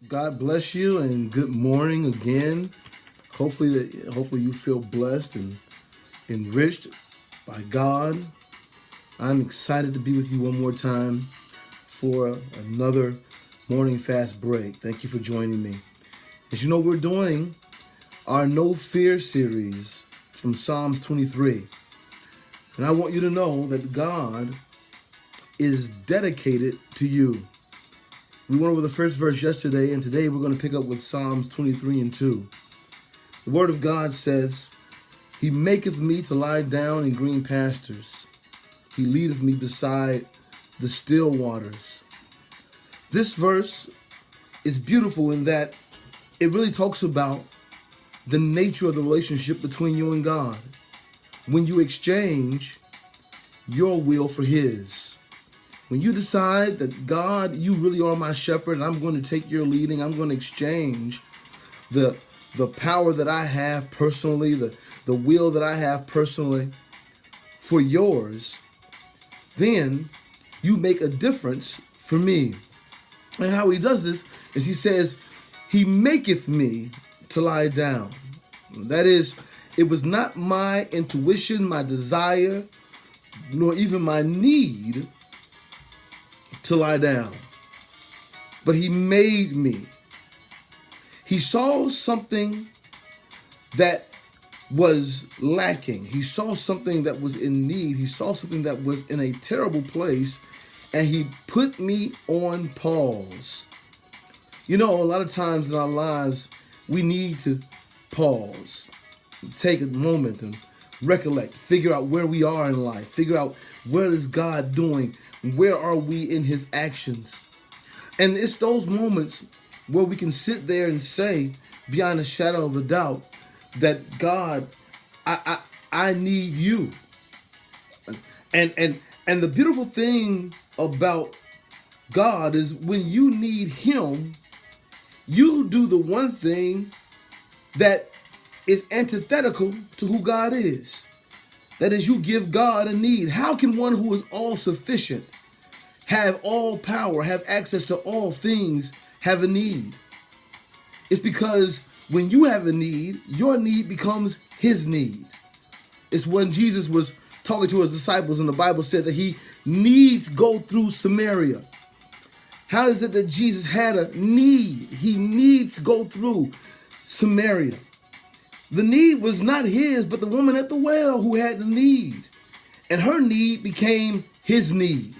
God bless you and good morning again. Hopefully you feel blessed and enriched by God. I'm excited to be with you one more time for another morning fast break. Thank you for joining me. As you know, we're doing our No Fear series from Psalms 23. And I want you to know that God is dedicated to you. We went over the first verse yesterday, and today we're going to pick up with Psalms 23 and 2. The Word of God says, He maketh me to lie down in green pastures. He leadeth me beside the still waters. This verse is beautiful in that it really talks about the nature of the relationship between you and God. When you exchange your will for His. When you decide that God, you really are my shepherd and I'm going to take your leading, I'm going to exchange the power that I have personally, the will that I have personally for yours, then you make a difference for me. And how he does this is he says, He maketh me to lie down. That is, it was not my intuition, my desire, nor even my need to lie down. But he made me. He saw something that was lacking. He saw something that was in need. He saw something that was in a terrible place, and he put me on pause. You know, a lot of times in our lives, we need to pause, take a moment and recollect, figure out where we are in life, figure out where is God doing, where are we in his actions. And it's those moments where we can sit there and say, beyond a shadow of a doubt, that God, I need you. And the beautiful thing about God is when you need him, you do the one thing that is antithetical to who God is. That is, you give God a need. How can one who is all sufficient, have all power, have access to all things, have a need? It's because when you have a need, your need becomes his need. It's when Jesus was talking to his disciples and the Bible said that he needs go through Samaria. How is it that Jesus had a need? He needs go through Samaria. The need was not his, but the woman at the well who had the need. And her need became his need.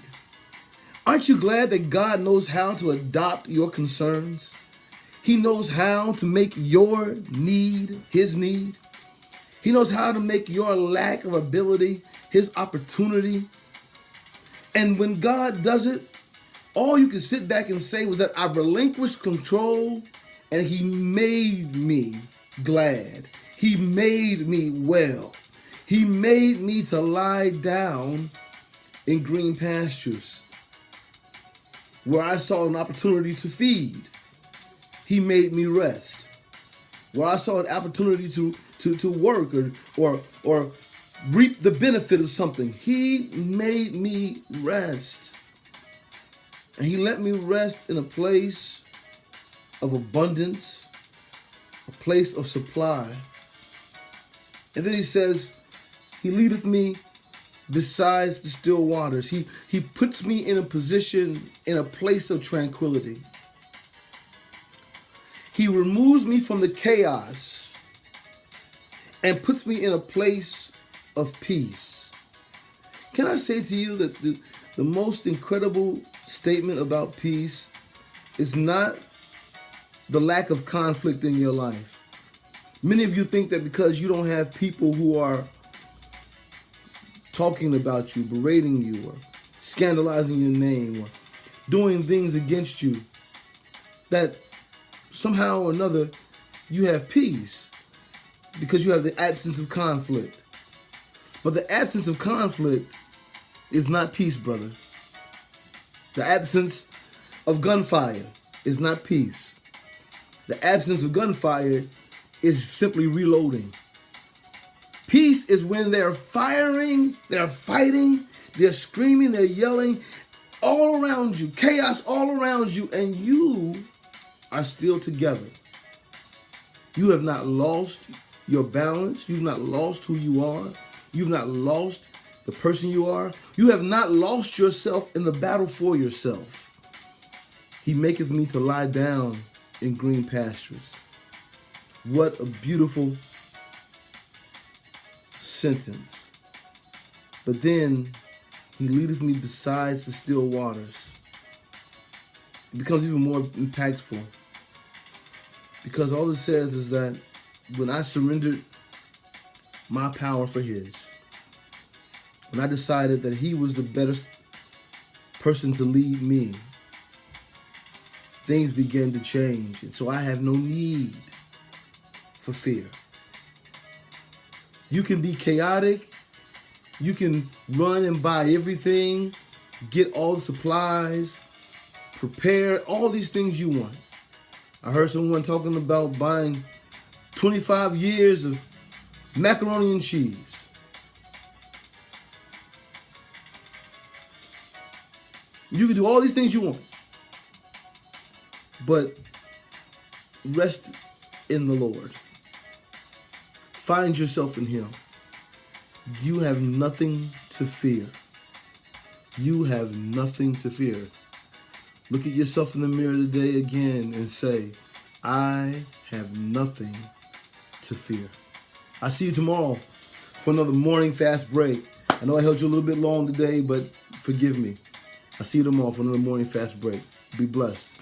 Aren't you glad that God knows how to adopt your concerns? He knows how to make your need his need. He knows how to make your lack of ability his opportunity. And when God does it, all you can sit back and say was that I relinquished control and he made me glad. He made me well. He made me to lie down in green pastures where I saw an opportunity to feed. He made me rest. Where I saw an opportunity to work or reap the benefit of something. He made me rest. And he let me rest in a place of abundance, a place of supply. And then he says, he leadeth me besides the still waters. He puts me in a position, in a place of tranquility. He removes me from the chaos and puts me in a place of peace. Can I say to you that the most incredible statement about peace is not the lack of conflict in your life. Many of you think that because you don't have people who are talking about you, berating you, or scandalizing your name, or doing things against you, that somehow or another you have peace because you have the absence of conflict. But the absence of conflict is not peace, brother. The absence of gunfire is not peace. The absence of gunfire is simply reloading. Peace is when they're firing, they're fighting, they're screaming, they're yelling all around you, chaos all around you, and you are still together. You have not lost your balance. You've not lost who you are. You've not lost the person you are. You have not lost yourself in the battle for yourself. He maketh me to lie down in green pastures. What a beautiful sentence. But then he leadeth me beside the still waters. It becomes even more impactful, because all it says is that when I surrendered my power for his, when I decided that he was the better person to lead me, things began to change. And so I have no need for fear. You can be chaotic. You can run and buy everything, get all the supplies, prepare all these things you want. I heard someone talking about buying 25 years of macaroni and cheese. You can do all these things you want, but rest in the Lord. Find yourself in him. You have nothing to fear. You have nothing to fear. Look at yourself in the mirror today again and say, I have nothing to fear. I'll see you tomorrow for another morning fast break. I know I held you a little bit long today, but forgive me. I'll see you tomorrow for another morning fast break. Be blessed.